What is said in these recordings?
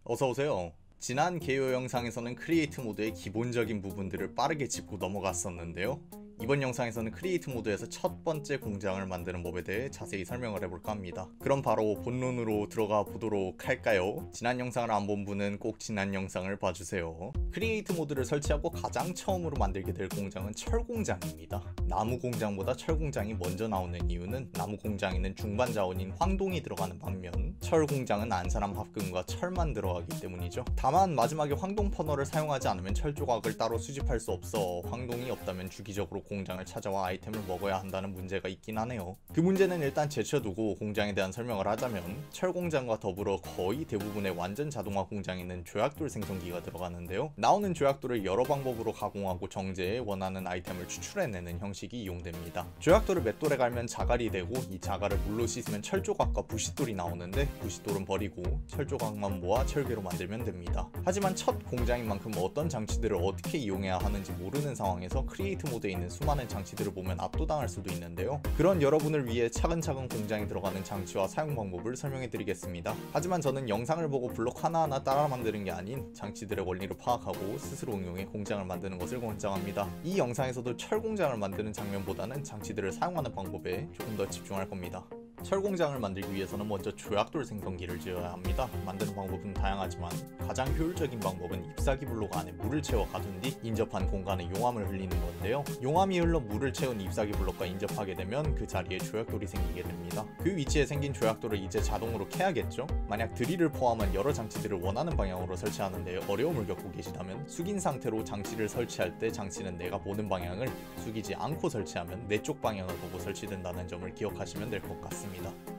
어서오세요. 지난 개요 영상에서는 크리에이트 모드의 기본적인 부분들을 빠르게 짚고 넘어갔었는데요. 이번 영상에서는 크리에이트 모드에서 첫 번째 공장을 만드는 법에 대해 자세히 설명을 해볼까 합니다. 그럼 바로 본론으로 들어가 보도록 할까요? 지난 영상을 안 본 분은 꼭 지난 영상을 봐주세요. 크리에이트 모드를 설치하고 가장 처음으로 만들게 될 공장은 철 공장입니다. 나무 공장보다 철 공장이 먼저 나오는 이유는 나무 공장에는 중반 자원인 황동이 들어가는 반면 철 공장은 안산암 합금과 철만 들어가기 때문이죠. 다만 마지막에 황동 퍼널을 사용하지 않으면 철 조각을 따로 수집할 수 없어 황동이 없다면 주기적으로 공장을 찾아와 아이템을 먹어야 한다는 문제가 있긴 하네요. 그 문제는 일단 제쳐두고 공장에 대한 설명을 하자면 철 공장과 더불어 거의 대부분의 완전 자동화 공장에는 조약돌 생성기가 들어가는데요. 나오는 조약돌을 여러 방법으로 가공하고 정제해 원하는 아이템을 추출해내는 형식이 이용됩니다. 조약돌을 맷돌에 갈면 자갈이 되고 이 자갈을 물로 씻으면 철 조각과 부싯돌이 나오는데 부싯돌은 버리고 철 조각만 모아 철괴로 만들면 됩니다. 하지만 첫 공장인 만큼 어떤 장치들을 어떻게 이용해야 하는지 모르는 상황에서 크리에이트 모드에 있는 수많은 장치들을 보면 압도당할 수도 있는데요. 그런 여러분을 위해 차근차근 공장에 들어가는 장치와 사용 방법을 설명해 드리겠습니다. 하지만 저는 영상을 보고 블록 하나하나 따라 만드는 게 아닌 장치들의 원리를 파악하고 스스로 응용해 공장을 만드는 것을 권장합니다. 이 영상에서도 철 공장을 만드는 장면보다는 장치들을 사용하는 방법에 조금 더 집중할 겁니다. 철 공장을 만들기 위해서는 먼저 조약돌 생성기를 지어야 합니다. 만드는 방법은 다양하지만 가장 효율적인 방법은 잎사귀 블록 안에 물을 채워 가둔 뒤 인접한 공간에 용암을 흘리는 건데요. 용암이 흘러 물을 채운 잎사귀 블록과 인접하게 되면 그 자리에 조약돌이 생기게 됩니다. 그 위치에 생긴 조약돌을 이제 자동으로 캐야겠죠? 만약 드릴을 포함한 여러 장치들을 원하는 방향으로 설치하는데 어려움을 겪고 계시다면 숙인 상태로 장치를 설치할 때 장치는 내가 보는 방향을 숙이지 않고 설치하면 내 쪽 방향을 보고 설치된다는 점을 기억하시면 될 것 같습니다.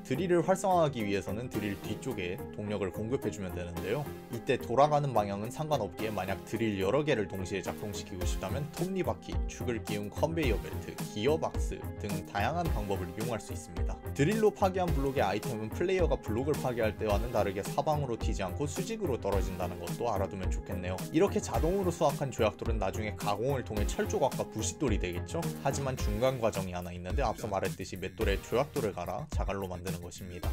드릴을 활성화하기 위해서는 드릴 뒤쪽에 동력을 공급해주면 되는데요. 이때 돌아가는 방향은 상관없기에 만약 드릴 여러 개를 동시에 작동시키고 싶다면 톱니바퀴, 축을 끼운 컨베이어 벨트, 기어박스 등 다양한 방법을 이용할 수 있습니다. 드릴로 파괴한 블록의 아이템은 플레이어가 블록을 파괴할 때와는 다르게 사방으로 튀지 않고 수직으로 떨어진다는 것도 알아두면 좋겠네요. 이렇게 자동으로 수확한 조약돌은 나중에 가공을 통해 철조각과 부싯돌이 되겠죠? 하지만 중간 과정이 하나 있는데 앞서 말했듯이 맷돌에 조약돌을 갈아 자갈로 만드는 것입니다.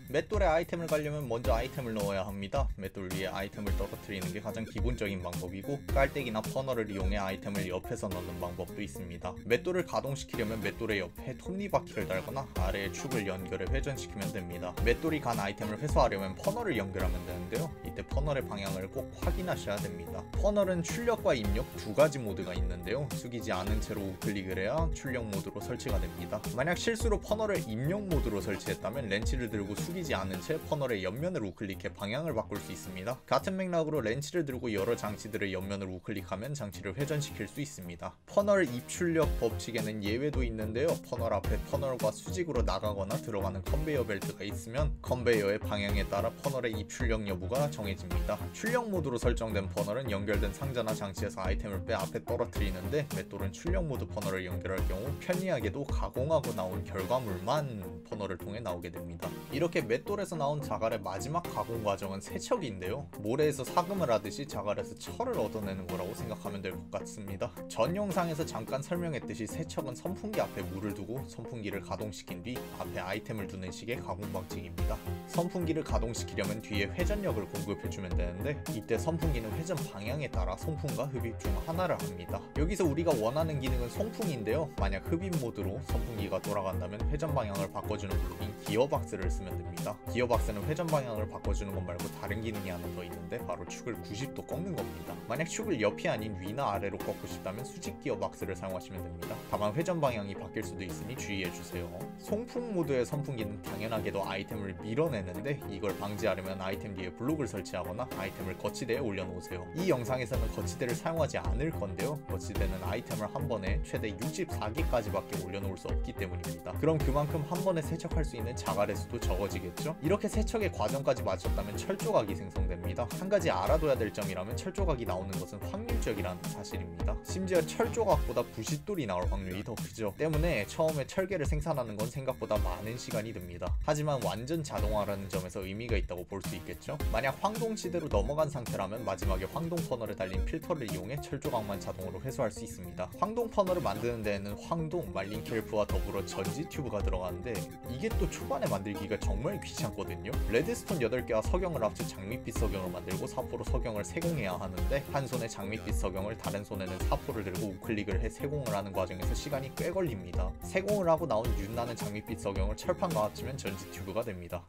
맷돌에 아이템을 갈려면 먼저 아이템을 넣어야 합니다. 맷돌 위에 아이템을 떨어뜨리는 게 가장 기본적인 방법이고 깔때기나 퍼널을 이용해 아이템을 옆에서 넣는 방법도 있습니다. 맷돌을 가동시키려면 맷돌의 옆에 톱니바퀴를 달거나 아래에 축을 연결해 회전시키면 됩니다. 맷돌이 간 아이템을 회수하려면 퍼널을 연결하면 되는데요. 이때 퍼널의 방향을 꼭 확인하셔야 됩니다. 퍼널은 출력과 입력 두 가지 모드가 있는데요. 숙이지 않은 채로 우클릭을 해야 출력 모드로 설치가 됩니다. 만약 실수로 퍼널을 입력 모드로 설치했다면 렌치를 들고 숙이지 않은 채 퍼널의 옆면을 우클릭해 방향을 바꿀 수 있습니다. 같은 맥락으로 렌치를 들고 여러 장치들의 옆면을 우클릭하면 장치를 회전시킬 수 있습니다. 퍼널 입출력 법칙에는 예외도 있는데요. 퍼널 앞에 퍼널과 수직으로 나가거나 들어가는 컨베이어 벨트가 있으면 컨베이어의 방향에 따라 퍼널의 입출력 여부가 정해집니다. 출력 모드로 설정된 퍼널은 연결된 상자나 장치에서 아이템을 빼 앞에 떨어뜨리는데 맷돌은 출력 모드 퍼널을 연결할 경우 편리하게도 가공하고 나온 결과물만 퍼널을 통해 나오게 됩니다. 이렇게 맷돌에서 나온 자갈의 마지막 가공 과정은 세척인데요. 모래에서 사금을 하듯이 자갈에서 철을 얻어내는 거라고 생각하면 될 것 같습니다. 전 영상에서 잠깐 설명했듯이 세척은 선풍기 앞에 물을 두고 선풍기를 가동시킨 뒤 앞에 아이템을 두는 식의 가공 방식입니다. 선풍기를 가동시키려면 뒤에 회전력을 공급해주면 되는데 이때 선풍기는 회전 방향에 따라 송풍과 흡입 중 하나를 합니다. 여기서 우리가 원하는 기능은 송풍인데요. 만약 흡입 모드로 선풍기가 돌아간다면 회전 방향을 바꿔주는 블록인 기어박스를 쓰면 됩니다. 기어박스는 회전 방향을 바꿔주는 것 말고 다른 기능이 하나 더 있는데 바로 축을 90도 꺾는 겁니다. 만약 축을 옆이 아닌 위나 아래로 꺾고 싶다면 수직 기어박스를 사용하시면 됩니다. 다만 회전 방향이 바뀔 수도 있으니 주의해주세요. 송풍 모드의 선풍기는 당연하게도 아이템을 밀어내는데 이걸 방지하려면 아이템 뒤에 블록을 설치하거나 아이템을 거치대에 올려놓으세요. 이 영상에서는 거치대를 사용하지 않을 건데요. 거치대는 아이템을 한 번에 최대 64개까지밖에 올려놓을 수 없기 때문입니다. 그럼 그만큼 한 번에 세척할 수 있는 자갈의 수도 적어지겠죠? 이렇게 세척의 과정까지 마쳤다면 철조각이 생성됩니다. 한 가지 알아둬야 될 점이라면 철조각이 나오는 것은 확률적이라는 사실입니다. 심지어 철조각보다 부싯돌이 나올 확률이 더 크죠. 때문에 처음에 철계를 생산하는 건 생각보다 많은 시간이 듭니다. 하지만 완전 자동화라는 점에서 의미가 있다고 볼 수 있겠죠? 만약 황동시대로 넘어간 상태라면 마지막에 황동 퍼널에 달린 필터를 이용해 철조각만 자동으로 회수할 수 있습니다. 황동 퍼널을 만드는 데에는 황동, 말린 켈프와 더불어 전지 튜브가 들어가는데 이게 또 초반에 만들기가 정말 정말 귀찮거든요. 레드스톤 8개와 석영을 합쳐 장밋빛 석영을 만들고 사포로 석영을 세공해야 하는데 한 손에 장밋빛 석영을 다른 손에는 사포를 들고 우클릭을 해 세공을 하는 과정에서 시간이 꽤 걸립니다. 세공을 하고 나온 윤나는 장밋빛 석영을 철판과 합치면 전지 튜브가 됩니다.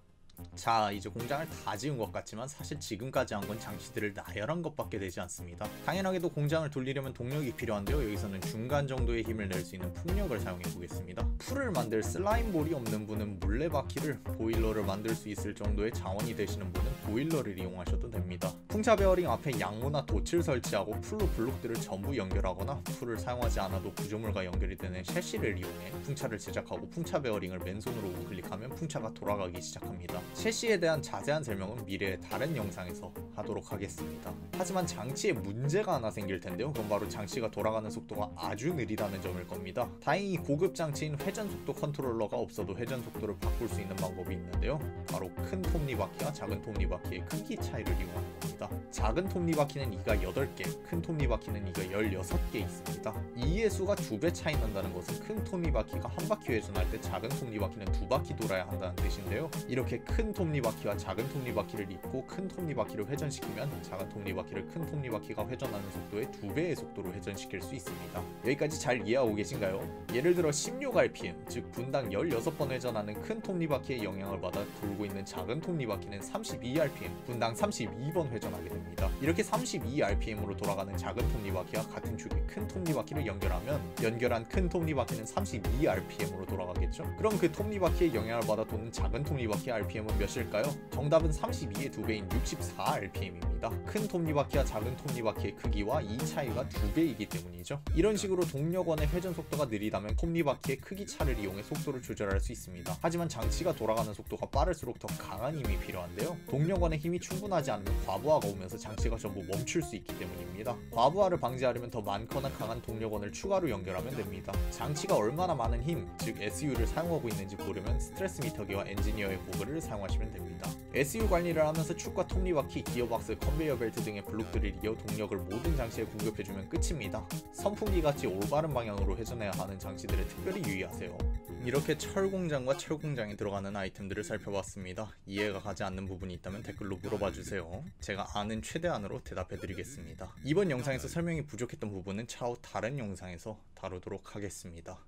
자, 이제 공장을 다 지은 것 같지만 사실 지금까지 한 건 장치들을 나열한 것밖에 되지 않습니다. 당연하게도 공장을 돌리려면 동력이 필요한데요. 여기서는 중간 정도의 힘을 낼 수 있는 풍력을 사용해 보겠습니다. 풀을 만들 슬라임볼이 없는 분은 물레바퀴를, 보일러를 만들 수 있을 정도의 자원이 되시는 분은 보일러를 이용하셔도 됩니다. 풍차 베어링 앞에 양모나 돛을 설치하고 풀로 블록들을 전부 연결하거나 풀을 사용하지 않아도 구조물과 연결이 되는 셰시를 이용해 풍차를 제작하고 풍차 베어링을 맨손으로 우클릭하면 풍차가 돌아가기 시작합니다. 셰시에 대한 자세한 설명은 미래의 다른 영상에서 하도록 하겠습니다. 하지만 장치에 문제가 하나 생길 텐데요. 그건 바로 장치가 돌아가는 속도가 아주 느리다는 점일 겁니다. 다행히 고급 장치인 회전 속도 컨트롤러가 없어도 회전 속도를 바꿀 수 있는 방법이 있는데요. 바로 큰 톱니바퀴와 작은 톱니바퀴의 크기 차이를 이용하는 겁니다. 작은 톱니바퀴는 이가 8개, 큰 톱니바퀴는 이가 16개 있습니다. 이의 수가 2배 차이 난다는 것은 큰 톱니바퀴가 한 바퀴 회전할 때 작은 톱니바퀴는 2바퀴 돌아야 한다는 뜻인데요. 이렇게 큰 톱니바퀴와 작은 톱니바퀴를 잇고 큰 톱니바퀴를 회전시키면 작은 톱니바퀴를 큰 톱니바퀴가 회전하는 속도의 2배의 속도로 회전시킬 수 있습니다. 여기까지 잘 이해하고 계신가요? 예를 들어 16rpm, 즉 분당 16번 회전하는 큰 톱니바퀴의 영향을 받아 돌고 있는 작은 톱니바퀴는 32rpm, 분당 32번 회전하게 됩니다. 이렇게 32rpm으로 돌아가는 작은 톱니바퀴와 같은 축의 큰 톱니바퀴를 연결한 큰 톱니바퀴는 32rpm으로 돌아가겠죠? 그럼 그 톱니바퀴의 영향을 받아 도는 작은 톱니바퀴 rpm은 몇일까요? 정답은 32의 2배인 64rpm입니다. 큰 톱니바퀴와 작은 톱니바퀴의 크기와 이 차이가 2배이기 때문이죠. 이런 식으로 동력원의 회전 속도가 느리다면 톱니바퀴의 크기 차를 이용해 속도를 조절할 수 있습니다. 하지만 장치가 돌아가는 속도가 빠를수록 더 강한 힘이 필요한데요. 동력원의 힘이 충분하지 않으면 과부하가 오면서 장치가 전부 멈출 수 있기 때문입니다. 과부하를 방지하려면 더 많거나 강한 동력원을 추가로 연결하면 됩니다. 장치가 얼마나 많은 힘, 즉 SU를 사용하고 있는지 보려면 스트레스 미터기와 엔지니어의 고글을 사용하시면 됩니다. SU 관리를 하면서 축과 톱니바퀴, 기어박스, 컨베이어 벨트 등의 블록들을 이어 동력을 모든 장치에 공급해주면 끝입니다. 선풍기같이 올바른 방향으로 회전해야 하는 장치들에 특별히 유의하세요. 이렇게 철공장과 철공장에 들어가는 아이템들을 살펴봤습니다. 이해가 가지 않는 부분이 있다면 댓글로 물어봐주세요. 제가 아는 최대한으로 대답해드리겠습니다. 이번 영상에서 설명이 부족했던 부분은 차후 다른 영상에서 다루도록 하겠습니다.